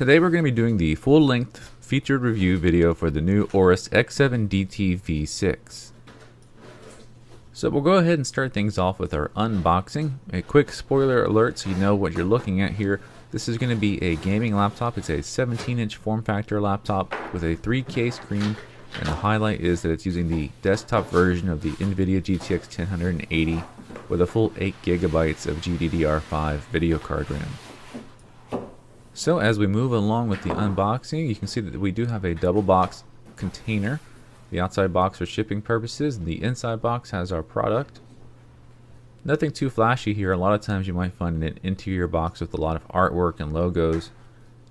Today we're going to be doing the full-length featured review video for the new Aorus X7 DT V6. So we'll go ahead and start things off with our unboxing. A quick spoiler alert so you know what you're looking at here. This is going to be a gaming laptop. It's a 17-inch form factor laptop with a 3K screen, and the highlight is that it's using the desktop version of the NVidia GTX 1080 with a full 8 GB of GDDR5 video card RAM. So as we move along with the unboxing, you can see that we do have a double box container. The outside box for shipping purposes, and the inside box has our product. Nothing too flashy here. A lot of times you might find an interior box with a lot of artwork and logos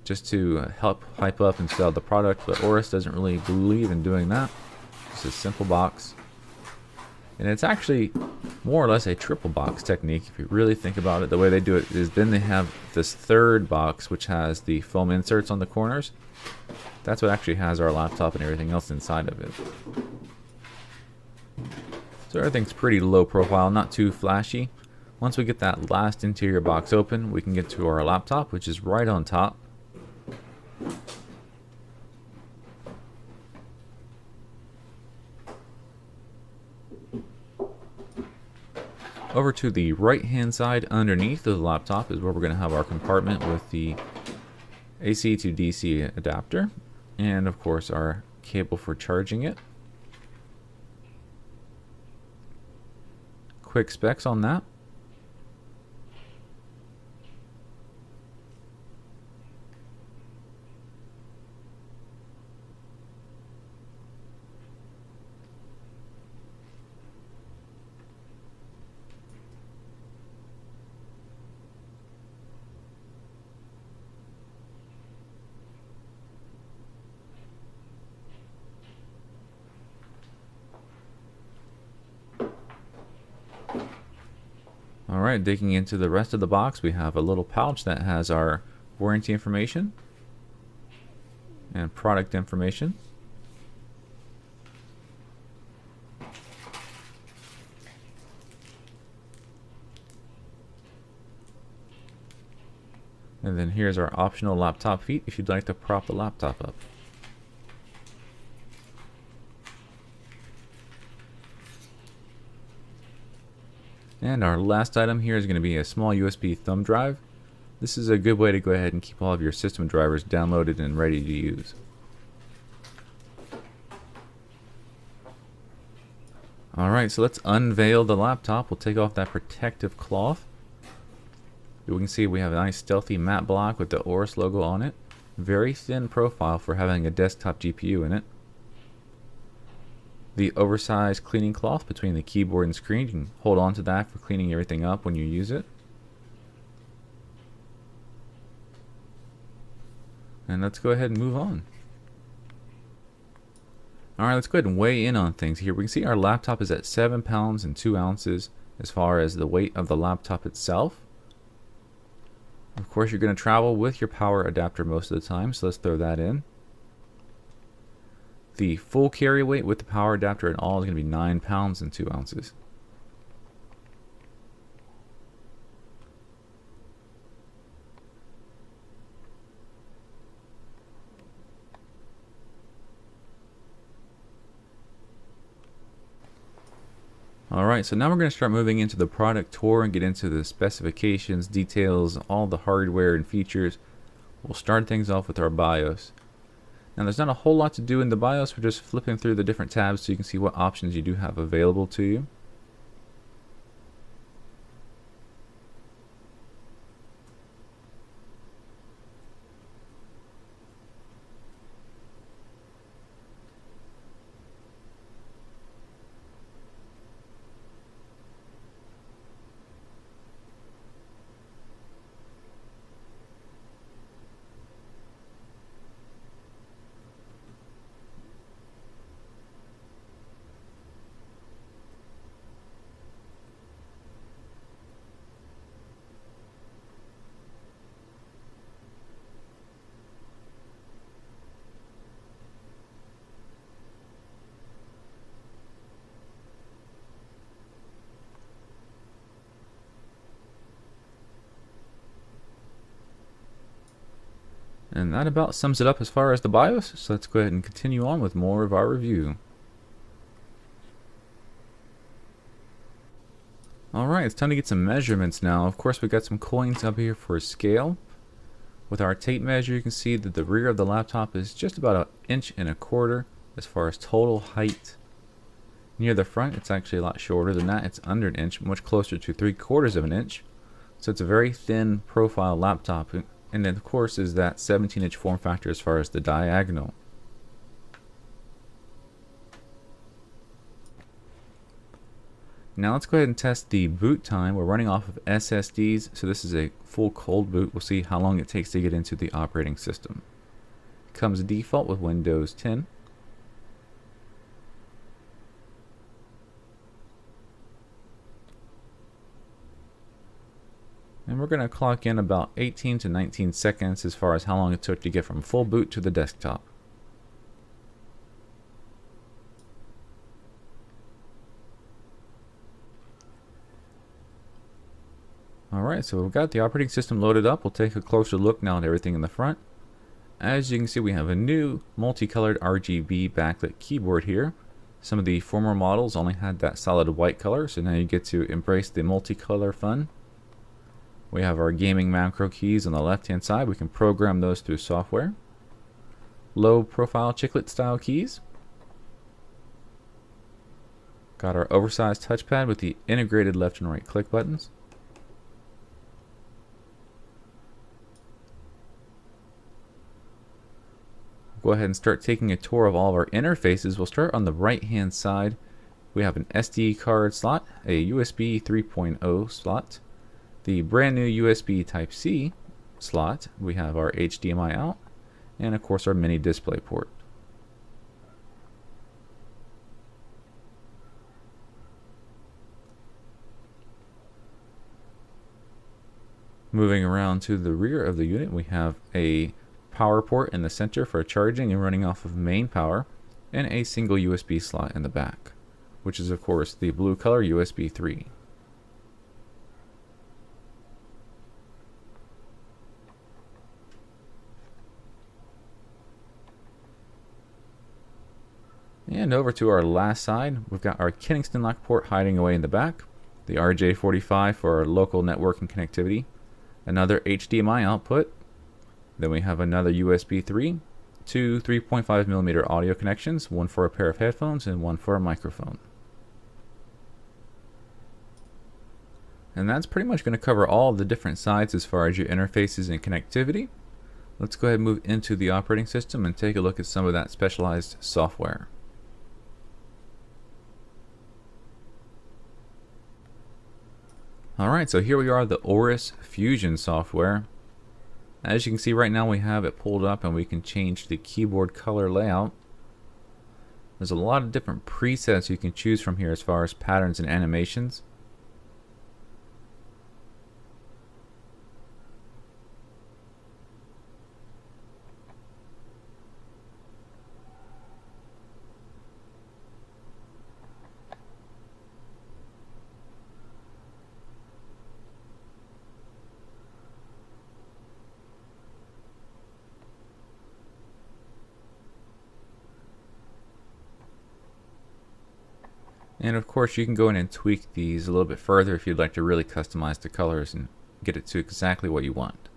just to help hype up and sell the product, but Aorus doesn't really believe in doing that. It's a simple box. And it's actually more or less a triple box technique if you really think about it. The way they do it is then they have this third box which has the foam inserts on the corners. That's what actually has our laptop and everything else inside of it. So everything's pretty low profile, not too flashy. Once we get that last interior box open, we can get to our laptop, which is right on top. Over to the right hand side underneath of the laptop is where we're going to have our compartment with the AC to DC adapter and of course our cable for charging it. Quick specs on that. Alright, digging into the rest of the box, we have a little pouch that has our warranty information and product information. And then here's our optional laptop feet if you'd like to prop the laptop up. And our last item here is going to be a small USB thumb drive. This is a good way to go ahead and keep all of your system drivers downloaded and ready to use. Alright, so let's unveil the laptop. We'll take off that protective cloth. We can see we have a nice stealthy matte block with the Aorus logo on it. Very thin profile for having a desktop GPU in it. The oversized cleaning cloth between the keyboard and screen. You can hold on to that for cleaning everything up when you use it. And let's go ahead and move on. Alright, let's go ahead and weigh in on things here. We can see our laptop is at 7 pounds and 2 ounces as far as the weight of the laptop itself. Of course, you're going to travel with your power adapter most of the time, so let's throw that in. The full carry weight with the power adapter and all is going to be 9 pounds and 2 ounces. Alright, so now we're going to start moving into the product tour and get into the specifications, details, all the hardware and features. We'll start things off with our BIOS. Now there's not a whole lot to do in the BIOS. We're just flipping through the different tabs so you can see what options you do have available to you. And that about sums it up as far as the BIOS, so let's go ahead and continue on with more of our review. Alright, it's time to get some measurements now. Of course, we got some coins up here for scale. With our tape measure, you can see that the rear of the laptop is just about 1.25 inches as far as total height. Near the front, it's actually a lot shorter than that. It's under 1 inch, much closer to 3/4 of an inch. So it's a very thin profile laptop. And then, of course, is that 17-inch form factor as far as the diagonal. Now let's go ahead and test the boot time. We're running off of SSDs, so this is a full cold boot. We'll see how long it takes to get into the operating system. It comes default with Windows 10. And we're going to clock in about 18 to 19 seconds as far as how long it took to get from full boot to the desktop. Alright, so we've got the operating system loaded up. We'll take a closer look now at everything in the front. As you can see, we have a new multicolored RGB backlit keyboard here. Some of the former models only had that solid white color, so now you get to embrace the multicolor fun. We have our gaming macro keys on the left hand side. We can program those through software. Low profile chiclet style keys. Got our oversized touchpad with the integrated left and right click buttons. Go ahead and start taking a tour of all of our interfaces. We'll start on the right hand side. We have an SD card slot, a USB 3.0 slot, the brand new USB Type-C slot. We have our HDMI out, and of course our mini display port. Moving around to the rear of the unit, we have a power port in the center for charging and running off of main power, and a single USB slot in the back, which is of course the blue color USB 3. And over to our last side, we've got our Kingston lock port hiding away in the back, the RJ45 for our local networking connectivity, another HDMI output. Then we have another USB 3, two 3.5mm audio connections, one for a pair of headphones and one for a microphone. And that's pretty much going to cover all of the different sides as far as your interfaces and connectivity. Let's go ahead and move into the operating system and take a look at some of that specialized software. Alright, so here we are, the Aorus Fusion software. As you can see right now, we have it pulled up and we can change the keyboard color layout. There's a lot of different presets you can choose from here as far as patterns and animations. And of course you can go in and tweak these a little bit further if you'd like to really customize the colors and get it to exactly what you want.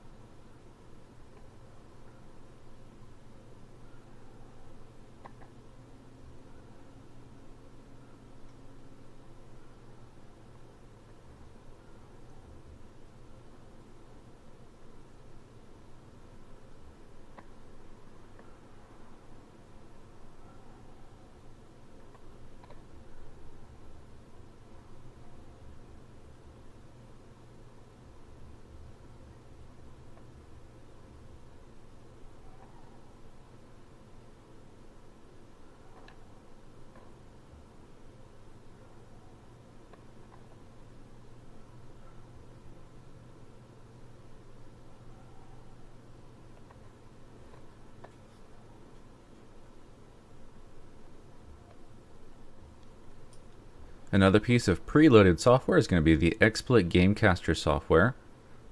Another piece of preloaded software is going to be the XSplit Gamecaster software.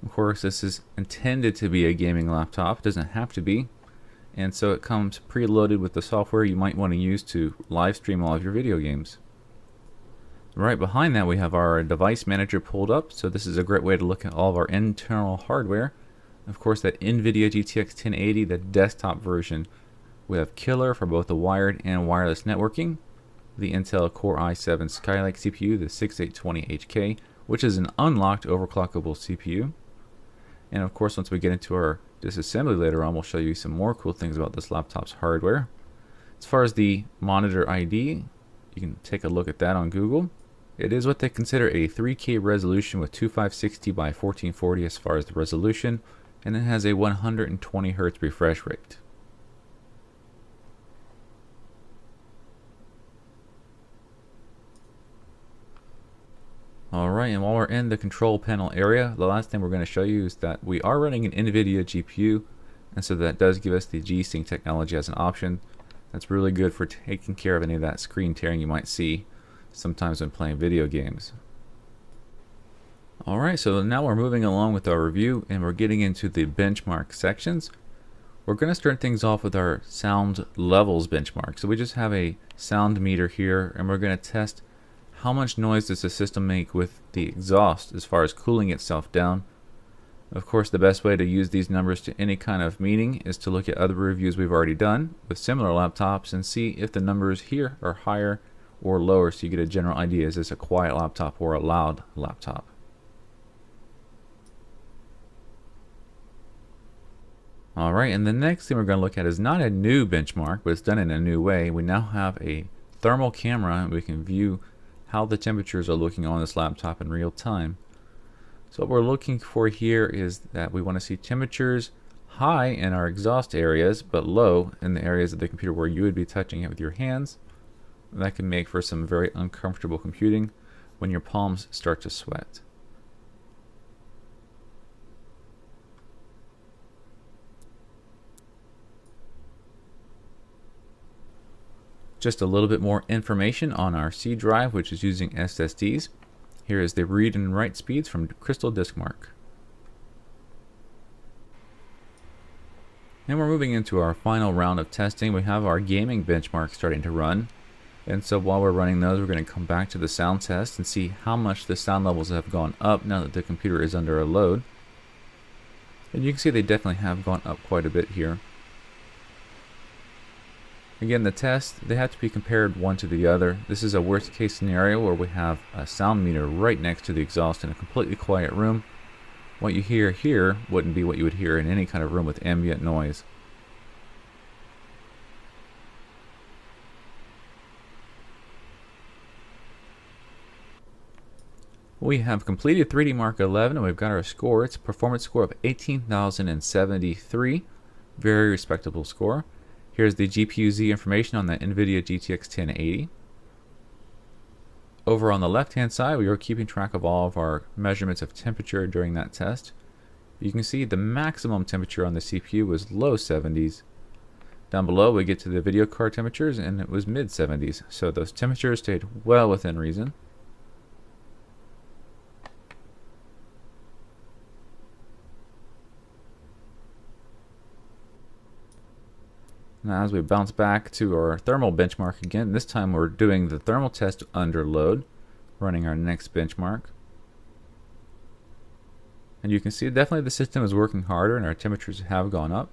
Of course, this is intended to be a gaming laptop. It doesn't have to be. And so it comes preloaded with the software you might want to use to live stream all of your video games. Right behind that we have our device manager pulled up, so this is a great way to look at all of our internal hardware. Of course, that NVidia GTX 1080, the desktop version. We have Killer for both the wired and wireless networking, the Intel Core i7 Skylake CPU, the 6820HK, which is an unlocked overclockable CPU. And of course, once we get into our disassembly later on, we'll show you some more cool things about this laptop's hardware. As far as the monitor ID, you can take a look at that on Google. It is what they consider a 3K resolution with 2560 by 1440 as far as the resolution, and it has a 120 Hz refresh rate. Alright, and while we're in the control panel area, the last thing we're going to show you is that we are running an NVIDIA GPU, and so that does give us the G-Sync technology as an option. That's really good for taking care of any of that screen tearing you might see sometimes when playing video games. Alright, so now we're moving along with our review and we're getting into the benchmark sections. We're going to start things off with our sound levels benchmark. So we just have a sound meter here and we're going to test how much noise does the system make with the exhaust as far as cooling itself down. Of course, the best way to use these numbers to any kind of meaning is to look at other reviews we've already done with similar laptops and see if the numbers here are higher or lower, so you get a general idea, is this a quiet laptop or a loud laptop. Alright, and the next thing we're going to look at is not a new benchmark, but it's done in a new way. We now have a thermal camera and we can view how the temperatures are looking on this laptop in real time. So what we're looking for here is that we want to see temperatures high in our exhaust areas, but low in the areas of the computer where you would be touching it with your hands. That can make for some very uncomfortable computing when your palms start to sweat. Just a little bit more information on our C drive, which is using SSDs. Here is the read and write speeds from Crystal Diskmark. And we're moving into our final round of testing. We have our gaming benchmark starting to run. And so while we're running those, we're going to come back to the sound test and see how much the sound levels have gone up now that the computer is under a load. And you can see they definitely have gone up quite a bit here. Again, the tests, they have to be compared one to the other. This is a worst case scenario where we have a sound meter right next to the exhaust in a completely quiet room. What you hear here wouldn't be what you would hear in any kind of room with ambient noise. We have completed 3D Mark 11 and we've got our score. It's a performance score of 18,073. Very respectable score. Here's the GPU-Z information on the NVIDIA GTX 1080. Over on the left-hand side, we are keeping track of all of our measurements of temperature during that test. You can see the maximum temperature on the CPU was low 70s. Down below, we get to the video card temperatures, and it was mid 70s. So those temperatures stayed well within reason. Now as we bounce back to our thermal benchmark again, this time we're doing the thermal test under load, running our next benchmark. And you can see definitely the system is working harder and our temperatures have gone up.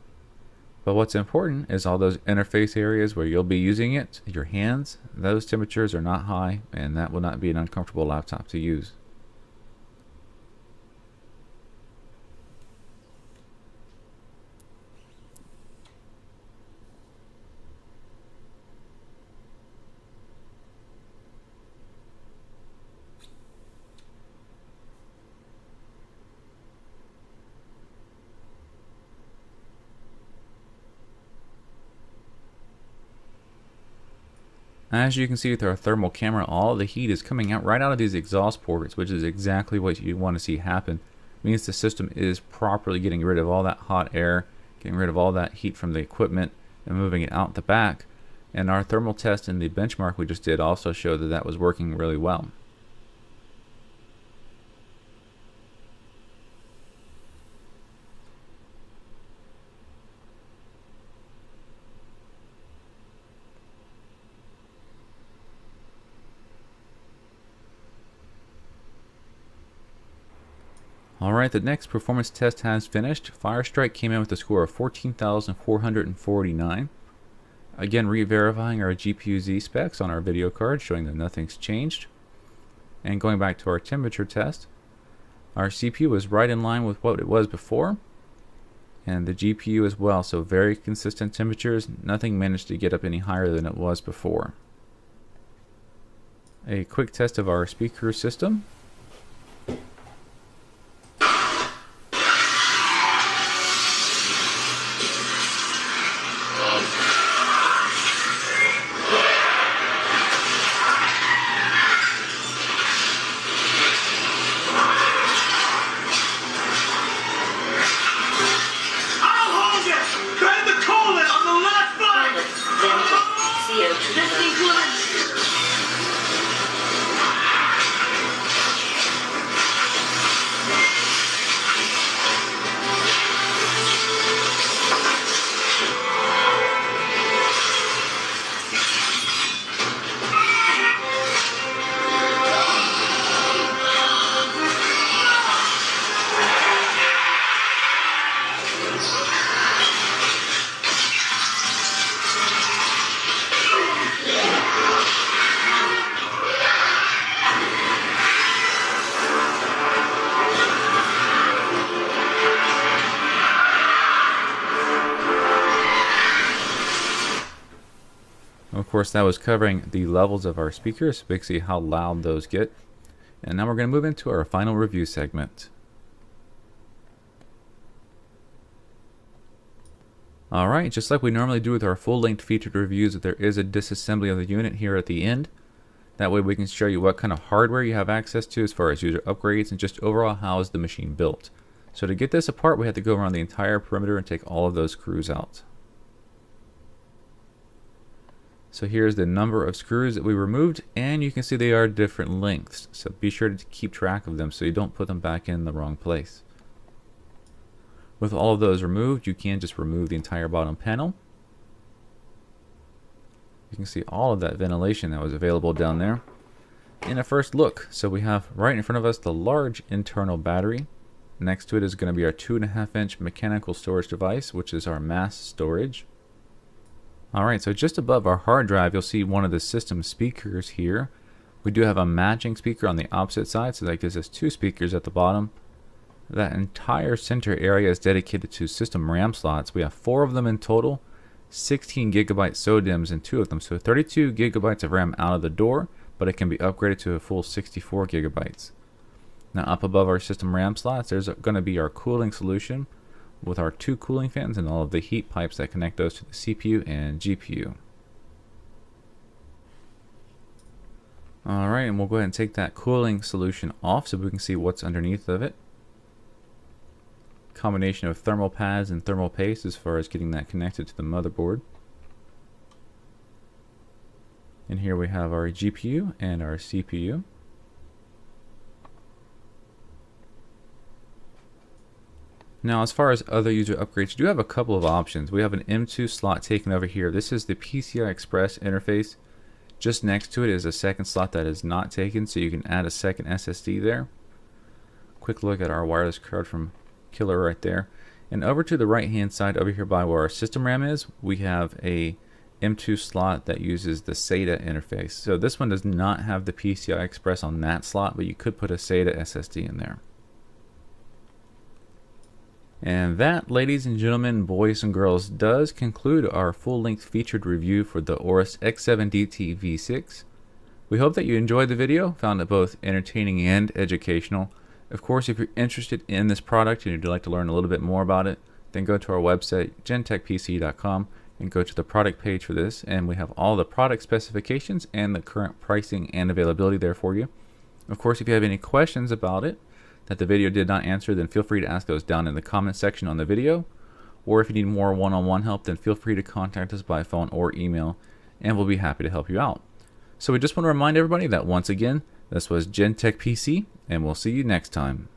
But what's important is all those interface areas where you'll be using it, your hands, those temperatures are not high and that will not be an uncomfortable laptop to use. As you can see with our thermal camera, all the heat is coming out right out of these exhaust ports, which is exactly what you want to see happen. It means the system is properly getting rid of all that hot air, getting rid of all that heat from the equipment, and moving it out the back. And our thermal test and the benchmark we just did also showed that that was working really well. Alright, the next performance test has finished. Firestrike came in with a score of 14,449. Again, re-verifying our GPU-Z specs on our video card, showing that nothing's changed. And going back to our temperature test, our CPU was right in line with what it was before, and the GPU as well, so very consistent temperatures. Nothing managed to get up any higher than it was before. A quick test of our speaker system. Of course, that was covering the levels of our speakers, so we can see how loud those get. And now we're going to move into our final review segment. Alright, just like we normally do with our full-length featured reviews, there is a disassembly of the unit here at the end. That way we can show you what kind of hardware you have access to as far as user upgrades and just overall how is the machine built. So to get this apart, we have to go around the entire perimeter and take all of those screws out. So here's the number of screws that we removed, and you can see they are different lengths. So be sure to keep track of them so you don't put them back in the wrong place. With all of those removed, you can just remove the entire bottom panel. You can see all of that ventilation that was available down there. In a first look, so we have right in front of us the large internal battery. Next to it is going to be our 2.5-inch mechanical storage device, which is our mass storage. Alright, so just above our hard drive, you'll see one of the system speakers here. We do have a matching speaker on the opposite side, so that gives us two speakers at the bottom. That entire center area is dedicated to system RAM slots. We have 4 of them in total, 16 gigabyte SODIMMs in 2 of them, so 32 gigabytes of RAM out of the door, but it can be upgraded to a full 64 gigabytes. Now up above our system RAM slots, there's going to be our cooling solution, with our 2 cooling fans and all of the heat pipes that connect those to the CPU and GPU. Alright, and we'll go ahead and take that cooling solution off so we can see what's underneath of it. Combination of thermal pads and thermal paste as far as getting that connected to the motherboard. And here we have our GPU and our CPU. Now, as far as other user upgrades, you do have a couple of options. We have an M2 slot taken over here. This is the PCI Express interface. Just next to it is a second slot that is not taken, so you can add a second SSD there. Quick look at our wireless card from Killer right there. And over to the right hand side, over here by where our system RAM is, we have a M2 slot that uses the SATA interface. So this one does not have the PCI Express on that slot, but you could put a SATA SSD in there. And that, ladies and gentlemen, boys and girls, does conclude our full-length featured review for the Aorus X7 DT V6. We hope that you enjoyed the video, found it both entertaining and educational. Of course, if you're interested in this product and you'd like to learn a little bit more about it, then go to our website, gentechpc.com, and go to the product page for this, and we have all the product specifications and the current pricing and availability there for you. Of course, if you have any questions about it that the video did not answer, then feel free to ask those down in the comment section on the video. Or if you need more one-on-one help, then feel free to contact us by phone or email, and we'll be happy to help you out. So we just want to remind everybody that once again, this was Gentech PC, and we'll see you next time.